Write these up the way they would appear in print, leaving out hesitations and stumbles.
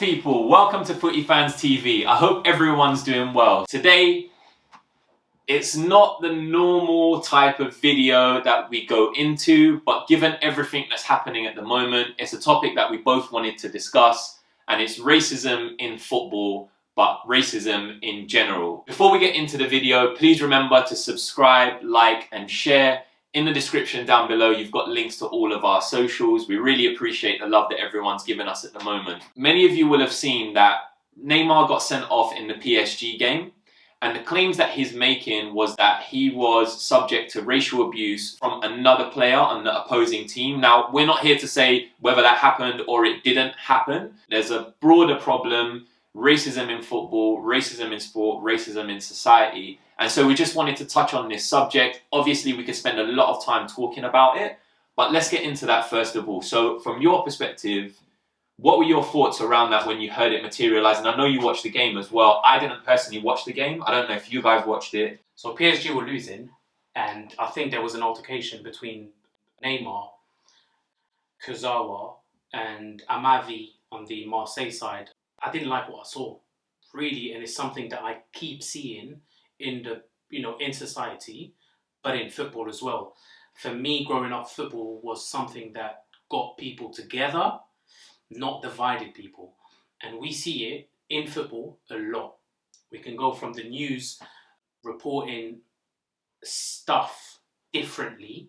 people, welcome to Footy Fans TV. I hope everyone's doing well. Today, it's not the normal type of video that we go into, but given everything that's happening at the moment, it's a topic that we both wanted to discuss, and it's racism in football, but racism in general. Before we get into the video, please remember to subscribe, like, and share. In the description down below, you've got links to all of our socials. We really appreciate the love that everyone's given us at the moment. Many of you will have seen that Neymar got sent off in the PSG game, and the claims that he's making was that he was subject to racial abuse from another player on the opposing team. Now, we're not here to say whether that happened or it didn't happen. There's a broader problem: racism in football, racism in sport, racism in society. And so we just wanted to touch on this subject. Obviously, we could spend a lot of time talking about it, but let's get into that first of all. So from your perspective, what were your thoughts around that when you heard it materialize? And I know you watched the game as well. I didn't personally watch the game. I don't know if you guys watched it. So PSG were losing, and I think there was an altercation between Neymar, Kurzawa, and Amavi on the Marseille side. I didn't like what I saw, really, and it's something that I keep seeing in the, in society, but in football as well. For me, growing up, football was something that got people together, not divided people. And we see it in football a lot. We can go from the news reporting stuff differently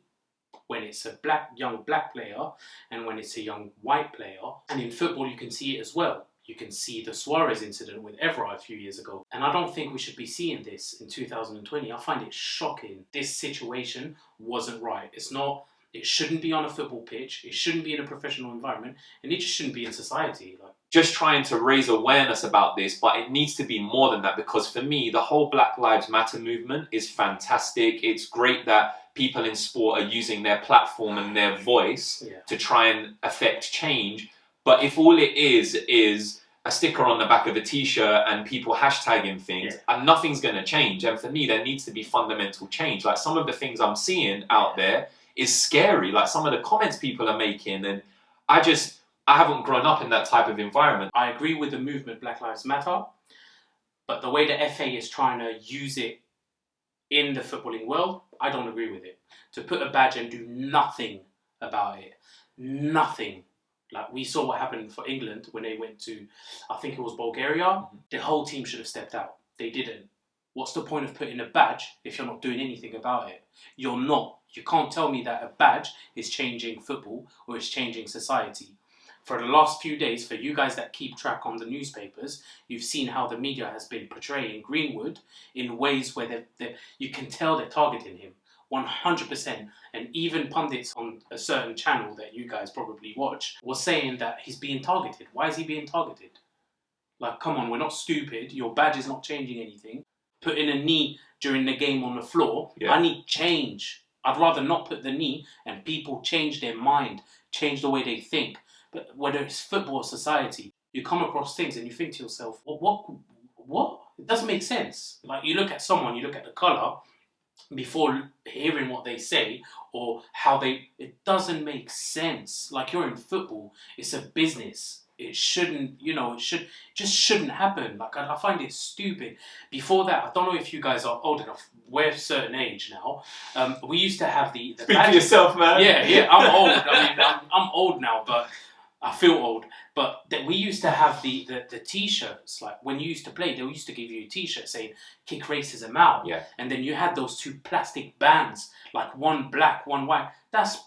when it's a young black player and when it's a young white player. And in football, you can see it as well. You can see the Suarez incident with Evra a few years ago. And I don't think we should be seeing this in 2020. I find it shocking. This situation wasn't right. It shouldn't be on a football pitch. It shouldn't be in a professional environment. And it just shouldn't be in society. Just trying to raise awareness about this, but it needs to be more than that, because for me, the whole Black Lives Matter movement is fantastic. It's great that people in sport are using their platform and their voice to try and affect change. But if all it is a sticker on the back of a t-shirt and people hashtagging things, and nothing's going to change. And for me, there needs to be fundamental change. Like, some of the things I'm seeing out there is scary. Like, some of the comments people are making, and I haven't grown up in that type of environment. I agree with the movement Black Lives Matter, but the way the FA is trying to use it in the footballing world, I don't agree with it. To put a badge and do nothing about it. Nothing. Like, we saw what happened for England when they went to, I think it was Bulgaria. The whole team should have stepped out. They didn't. What's the point of putting a badge if you're not doing anything about it? You're not. You can't tell me that a badge is changing football or is changing society. For the last few days, for you guys that keep track on the newspapers, you've seen how the media has been portraying Greenwood in ways where you can tell they're targeting him. 100%, and even pundits on a certain channel that you guys probably watch were saying that he's being targeted. Why is he being targeted? Like, come on, we're not stupid. Your badge is not changing anything. Putting a knee during the game on the floor, I need change. I'd rather not put the knee and people change their mind, change the way they think. But whether it's football or society, you come across things and you think to yourself, what? It doesn't make sense. Like, you look at someone, you look at the colour, before hearing what they say or it doesn't make sense. Like, you're in football, it's a business. It shouldn't, just shouldn't happen. Like, I find it stupid. Before that, I don't know if you guys are old enough. We're a certain age now. We used to have the Speak for yourself, man. Yeah, I'm old. I mean, I'm old now, but I feel old. But we used to have the t-shirts. Like, when you used to play, they used to give you a t-shirt saying "Kick racism out." Yeah. And then you had those two plastic bands, like one black, one white. That's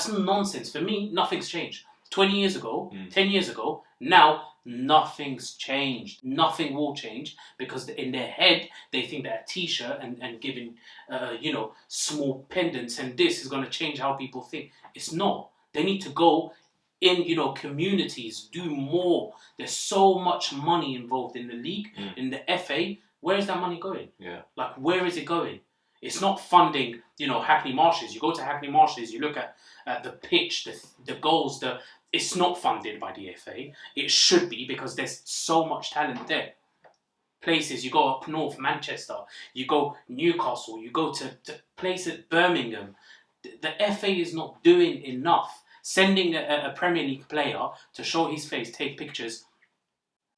nonsense. For me, nothing's changed. 20 years ago, 10 years ago, now nothing's changed. Nothing will change, because in their head they think that a t-shirt and giving small pendants and this is going to change how people think. It's not. They need to go in, communities, do more. There's so much money involved in the league, in the FA. Where is that money going? Yeah. Like, where is it going? It's not funding, Hackney Marshes. You go to Hackney Marshes, you look at the pitch, the goals, it's not funded by the FA. It should be, because there's so much talent there. Places, you go up north, Manchester, you go Newcastle, you go to places, Birmingham. The FA is not doing enough Sending a Premier League player to show his face, take pictures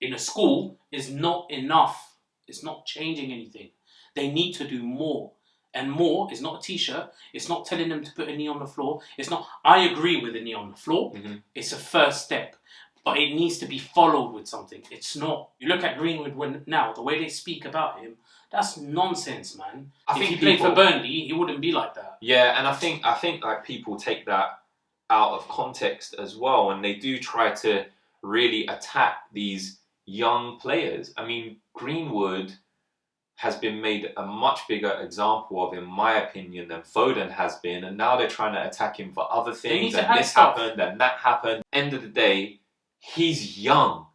in a school is not enough. It's not changing anything. They need to do more. And more is not a t-shirt. It's not telling them to put a knee on the floor. It's not, I agree with a knee on the floor. Mm-hmm. It's a first step. But it needs to be followed with something. It's not. You look at Greenwood now, the way they speak about him, that's nonsense, man. If he played for Burnley, he wouldn't be like that. Yeah, and I think like people take that out of context as well, and they do try to really attack these young players. I mean, Greenwood has been made a much bigger example of, in my opinion, than Foden has been, and now they're trying to attack him for other things, and this happened and that happened. End of the day, he's young.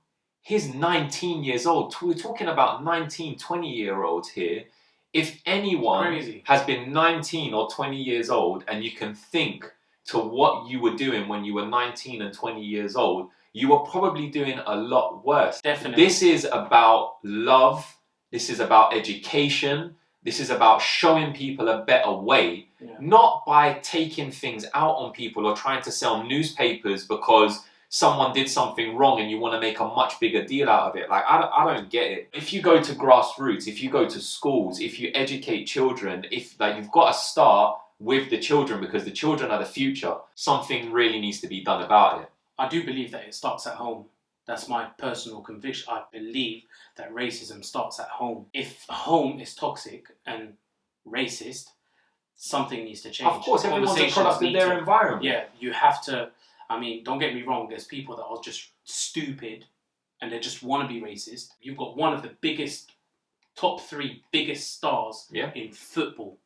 He's 19 years old. We're talking about 19, 20-year-olds here. If anyone has been 19 or 20 years old and you can think to what you were doing when you were 19 and 20 years old, you were probably doing a lot worse. Definitely. This is about love. This is about education. This is about showing people a better way, not by taking things out on people or trying to sell newspapers because someone did something wrong and you want to make a much bigger deal out of it. Like, I don't get it. If you go to grassroots, if you go to schools, if you educate children, if like you've got to start with the children because the children are the future, something really needs to be done about it. I do believe that it starts at home. That's my personal conviction. I believe that racism starts at home. If home is toxic and racist, something needs to change. Of course, everyone's a product of their environment. Yeah, you have to. I mean, don't get me wrong, there's people that are just stupid and they just want to be racist. You've got one of the biggest, top 3 biggest stars in football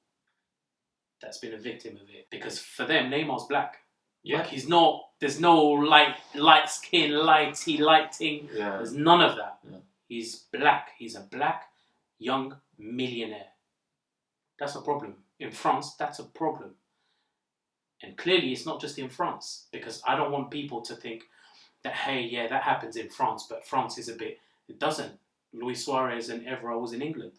that's been a victim of it. Because for them, Neymar's black. Yeah. Like, he's not, there's no light skin, lighting. Yeah. There's none of that. Yeah. He's black. He's a black, young millionaire. That's a problem. In France, that's a problem. And clearly it's not just in France, because I don't want people to think that, hey, yeah, that happens in France, but France is a bit... It doesn't. Luis Suarez and Evra was in England.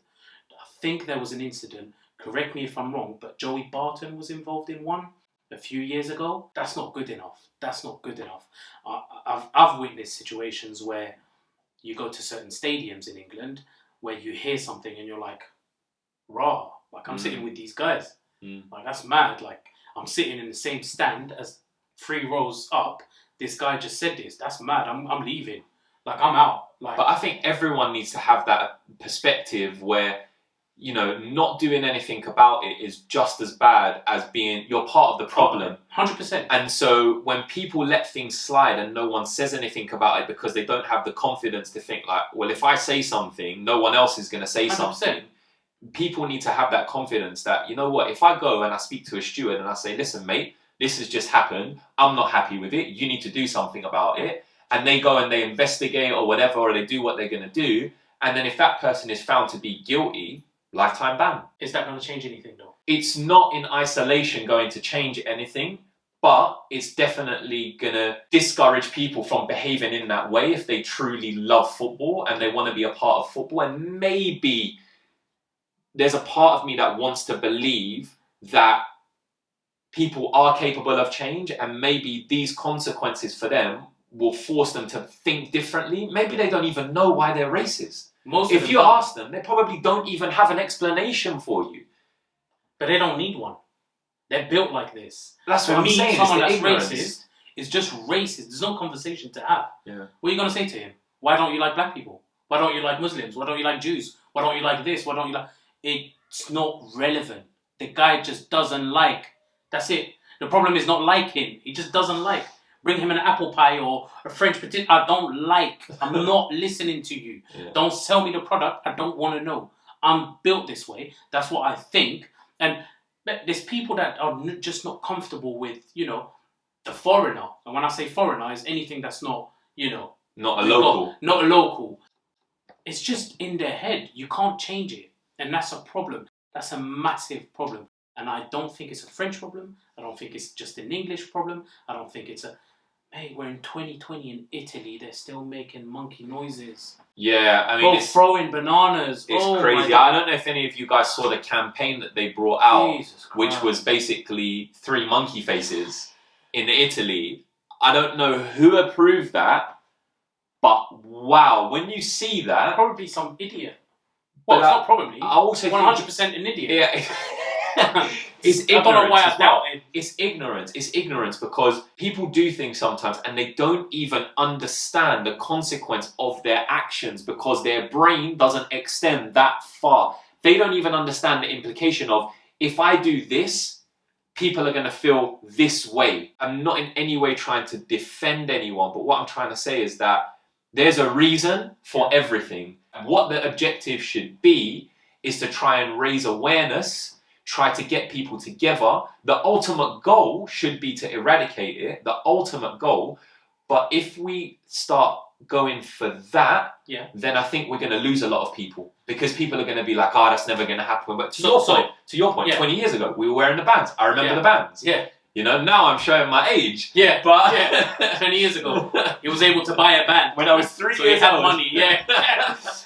I think there was an incident, correct me if I'm wrong, but Joey Barton was involved in one a few years ago. That's not good enough. That's not good enough. I've witnessed situations where you go to certain stadiums in England where you hear something and you're like, rah, like I'm sitting with these guys. Like, that's mad. Like, I'm sitting in the same stand as 3 rows up. This guy just said this. That's mad. I'm leaving. Like, I'm out. Like, but I think everyone needs to have that perspective where, you know, not doing anything about it is just as bad as being, you're part of the problem. 100%. And so when people let things slide and no one says anything about it because they don't have the confidence to think like, well, if I say something, no one else is going to say 100%. Something. People need to have that confidence that, you know what, if I go and I speak to a steward and I say, listen, mate, this has just happened. I'm not happy with it. You need to do something about it. And they go and they investigate or whatever, or they do what they're going to do. And then if that person is found to be guilty, lifetime ban. Is that going to change anything though? It's not in isolation going to change anything, but it's definitely going to discourage people from behaving in that way if they truly love football and they want to be a part of football. And maybe there's a part of me that wants to believe that people are capable of change, and maybe these consequences for them will force them to think differently. Maybe they don't even know why they're racist. If you ask them, they probably don't even have an explanation for you. But they don't need one. They're built like this. That's what I'm saying. Someone that's racist is just racist. There's no conversation to have. Yeah. What are you going to say to him? Why don't you like black people? Why don't you like Muslims? Why don't you like Jews? Why don't you like this? Why don't you like... It's not relevant. The guy just doesn't like. That's it. The problem is not liking. He just doesn't like. Bring him an apple pie or a French potato. I don't like. I'm not listening to you. Yeah. Don't sell me the product. I don't want to know. I'm built this way. That's what I think. And there's people that are just not comfortable with, you know, the foreigner. And when I say foreigner, it's anything that's not, you know... Not a local. Not a local. It's just in their head. You can't change it. And that's a problem. That's a massive problem. And I don't think it's a French problem. I don't think it's just an English problem. I don't think it's a... Hey, we're in 2020 in Italy. They're still making monkey noises. Yeah, I mean... It's throwing bananas. It's crazy. I don't know if any of you guys saw the campaign that they brought out, which was basically 3 monkey faces. in Italy. I don't know who approved that, but wow, when you see that, Probably some idiot. Well, it's not probably. I also 100% an idiot. Yeah. It's ignorance. I don't know why I doubt it. It's ignorance. It's ignorance because people do things sometimes and they don't even understand the consequence of their actions because their brain doesn't extend that far. They don't even understand the implication of, if I do this, people are going to feel this way. I'm not in any way trying to defend anyone, but what I'm trying to say is that there's a reason for everything. And what the objective should be is to try and raise awareness, try to get people together. The ultimate goal should be to eradicate it, the ultimate goal. But if we start going for that, then I think we're going to lose a lot of people because people are going to be like, oh, that's never going to happen. But to your point, 20 years ago, we were wearing the bands. I remember the bands. Yeah. You know, now I'm showing my age. Yeah, but 20 years ago, he was able to buy a band when I was 3 so years he had old. money. Yeah.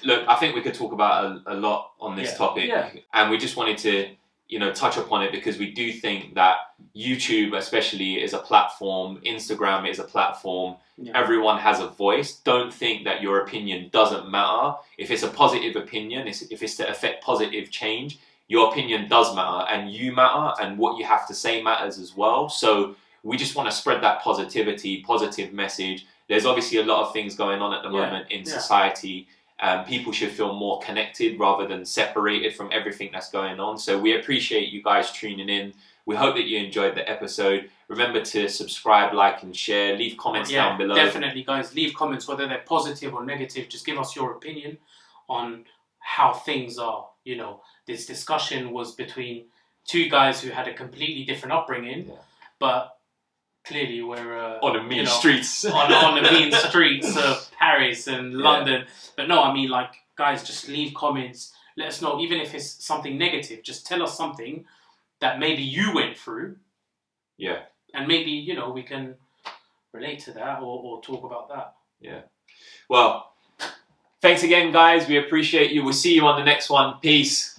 Look, I think we could talk about a lot on this topic, and we just wanted to, you know, touch upon it because we do think that YouTube, especially, is a platform. Instagram is a platform. Everyone has a voice. Don't think that your opinion doesn't matter. If it's a positive opinion, if it's to affect positive change, your opinion does matter, and you matter, and what you have to say matters as well. So we just want to spread that positivity, positive message. There's obviously a lot of things going on at the moment in society. People should feel more connected rather than separated from everything that's going on. So we appreciate you guys tuning in. We hope that you enjoyed the episode. Remember to subscribe, like, and share. Leave comments down below. Definitely, guys. Leave comments, whether they're positive or negative. Just give us your opinion on how things are. You know, this discussion was between two guys who had a completely different upbringing, but clearly we're on the mean streets, on the mean streets of Paris and London. But no, I mean, like, guys, just leave comments. Let us know, even if it's something negative. Just tell us something that maybe you went through. Yeah. And maybe, you know, we can relate to that or talk about that. Yeah. Well, thanks again, guys. We appreciate you. We'll see you on the next one. Peace.